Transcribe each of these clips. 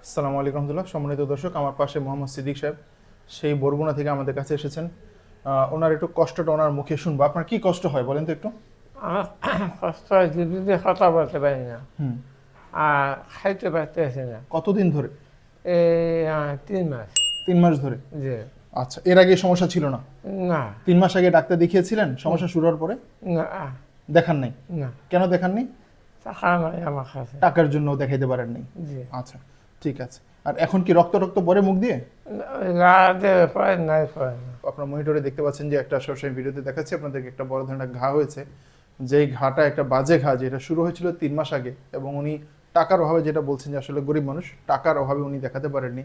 আসসালামু আলাইকুম রহমতুল্লাহ। সম্মানিত দর্শক, আমার পাশে মোহাম্মদ সিদ্দিক সাহেব সেই বরগুনা থেকে আমাদের কাছে এসেছেন। ওনার একটু কষ্টটা ওনার মুখে শুনবো। আপনার কি কষ্ট হয় বলেন তো একটু। আমার কষ্ট হয় দুদিনে কথা বলতে পারি না হুম। আর খাইতে পারতেছি না। কতদিন ধরে? এই 3 মাস। 3 মাস ধরে? যে আচ্ছা, এর আগে এই সমস্যা ছিল না? না 3 মাস আগে ডাক্তার দেখিয়েছিলেন সমস্যা শুরু হওয়ার পরে? না দেখান নাই? না, কেন দেখাননি? টাকা নাই আমার কাছে। টাকার জন্য দেখাইতে পারেন নাই? জি আচ্ছা, ঠিক আছে। আর এখন কি রক্ত রক্ত পরে মুখ দিয়ে? রাতে পরে নাই পরে না। আপনার মনিটরে দেখতে পাচ্ছেন যে একটা সবসময় ভিডিওতে দেখাচ্ছি আপনাদেরকে, একটা বড় ধরনের ঘা হয়েছে। যেই ঘাটা একটা বাজে ঘা, যেটা শুরু হয়েছিল 3 মাস আগে, এবং উনি টাকার অভাবে, যেটা বলছেন যে আসলে গরিব মানুষ, টাকার অভাবে উনি দেখাতে পারেননি।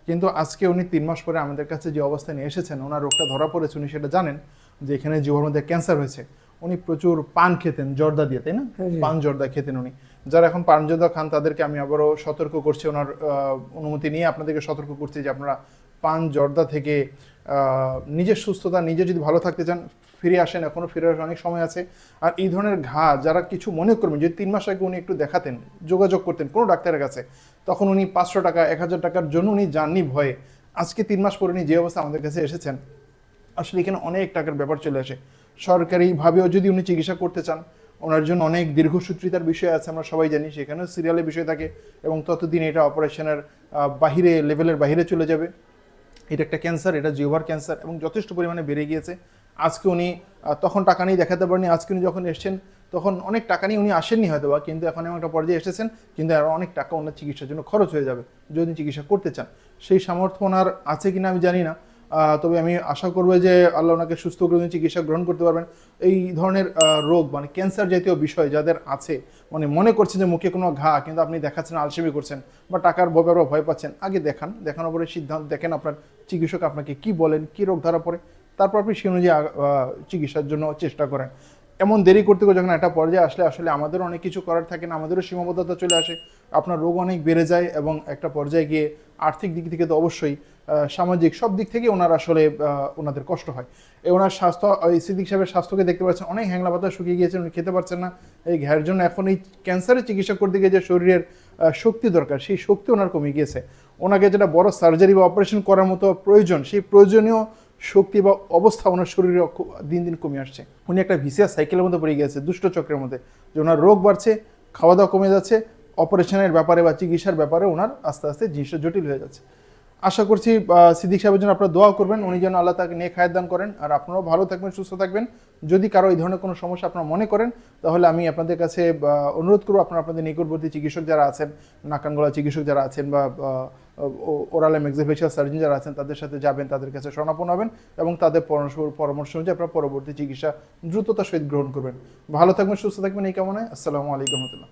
কিন্তু আজকে উনি 3 মাস পরে আমাদের কাছে যে অবস্থায় নিয়ে এসেছেন, ওনার রোগটা ধরা পড়েছে, উনি সেটা জানেন যে এখানে জিহ্বার মধ্যে ক্যান্সার হয়েছে। উনি প্রচুর পান খেতেন জর্দা দিয়ে, তাই না? জি। পান জর্দা খেতেন উনি। যারা এখন পান জর্দা খান তাদেরকে আমি আবারও সতর্ক করছি, ওনার অনুমতি নিয়ে আপনাদেরকে সতর্ক করছি যে আপনারা পান জর্দা থেকে নিজের সুস্থতা, নিজে যদি ভালো থাকতে চান, ফিরে আসেন, এখনও ফিরে আসার অনেক সময় আছে। আর এই ধরনের ঘা যারা কিছু মনে করবেন, যদি 3 মাস আগে উনি একটু দেখাতেন, যোগাযোগ করতেন কোনো ডাক্তারের কাছে, তখন উনি 500 টাকা 1000 টাকার জন্য উনি যাননি ভয়ে। আজকে 3 মাস পরে উনি যে অবস্থা আমাদের কাছে এসেছেন, আসলে এখানে অনেক টাকার ব্যাপার চলে আসে। সরকারিভাবেও যদি উনি চিকিৎসা করতে চান, ওনার জন্য অনেক দীর্ঘসূত্রিতার বিষয় আছে, আমরা সবাই জানি, সেখানেও সিরিয়ালের বিষয় থাকে, এবং ততদিন এটা অপারেশনের বাহিরে, লেভেলের বাহিরে চলে যাবে। এটা একটা ক্যান্সার, এটা জিহ্বার ক্যান্সার, এবং যথেষ্ট পরিমাণে বেড়ে গিয়েছে। আজকে উনি তখন টাকা নিয়ে দেখাতে পারেনি, আজকে উনি যখন এসেছেন তখন অনেক টাকা নিয়ে উনি আসেননি হয়তো বা, কিন্তু এখন এমন একটা পর্যায়ে এসেছেন কিন্তু আরও অনেক টাকা ওনার চিকিৎসার জন্য খরচ হয়ে যাবে যদি চিকিৎসা করতে চান। সেই সামর্থ্য ওনার আছে কিনা আমি জানি না, তবে আমি আশা করবো যে আল্লাহ ওনাকে সুস্থ করে উনি চিকিৎসা গ্রহণ করতে পারবেন। এই ধরনের রোগ, মানে ক্যান্সার জাতীয় বিষয় যাদের আছে, মানে মনে করছেন যে মুখে কোনো ঘা, কিন্তু আপনি দেখাচ্ছেন আলসেমি করছেন বা টাকার ব্যাপারেও ভয় পাচ্ছেন, আগে দেখান, দেখানোর পরে সিদ্ধান্ত দেখেন আপনার চিকিৎসক আপনাকে কি বলেন, কি রোগ ধরা পড়ে, তারপর আপনি সেই অনুযায়ী চিকিৎসার জন্য চেষ্টা করেন। এমন দেরি করতে গিয়ে যখন একটা পর্যায়ে আসলে আসলে আমাদেরও অনেক কিছু করার থাকে না, আমাদেরও সীমাবদ্ধতা চলে আসে, আপনার রোগ অনেক বেড়ে যায়, এবং একটা পর্যায়ে গিয়ে আর্থিক দিক থেকে তো অবশ্যই, সামাজিক সব দিক থেকে ওনার আসলে ওনাদের কষ্ট হয়। এই ওনার স্বাস্থ্য, এই সিদ্দিক সাহেবের স্বাস্থ্যকে দেখতে পাচ্ছেন অনেক হ্যাংলা পাতা শুকিয়ে গিয়েছেন, উনি খেতে পারছেন না। এই ঘ্যার জন্য এখন এই ক্যান্সারের চিকিৎসা করতে গিয়ে যে শরীরের শক্তি দরকার, সেই শক্তি ওনার কমে গিয়েছে। ওনাকে যেটা বড় সার্জারি বা অপারেশন করার মতো প্রয়োজন, সেই প্রয়োজনীয় শক্তি বা অবস্থা ওনার শরীরে দিন দিন কমে আসছে। উনি একটা ভিসিয়াস সাইকেলের মধ্যে পড়ে গিয়েছে, দুষ্ট চক্রের মধ্যে, যে ওনার রোগ বাড়ছে, খাওয়া দাওয়া কমে যাচ্ছে, অপারেশনের ব্যাপারে বা চিকিৎসার ব্যাপারে ওনার আস্তে আস্তে জিনিসটা জটিল হয়ে যাচ্ছে। আশা করছি সিদ্দিক সাহেবের জন্য আপনারা দোয়া করবেন, উনি যেন আল্লাহ তাকে নেক হায়াত দান করেন, আর আপনারাও ভালো থাকবেন, সুস্থ থাকবেন। যদি কারো এই ধরনের কোনো সমস্যা আপনারা মনে করেন, তাহলে আমি আপনাদের কাছে অনুরোধ করব, আপনারা আপনাদের নিকটবর্তী চিকিৎসক যারা আছেন, নাকান গলা চিকিৎসক যারা আছেন, বা ওরাল এন্ড ম্যাক্সিলোফেশিয়াল সার্জন যারা আছেন, তাদের সাথে যাবেন, তাদের কাছে শরণাপন্ন হবেন, এবং তাদের পরামর্শ অনুযায়ী আপনারা পরবর্তী চিকিৎসা দ্রুততার সহিত গ্রহণ করবেন। ভালো থাকবেন, সুস্থ থাকবেন, এই কামনায়। আসসালামু আলাইকুম রহমতুল্লাহ।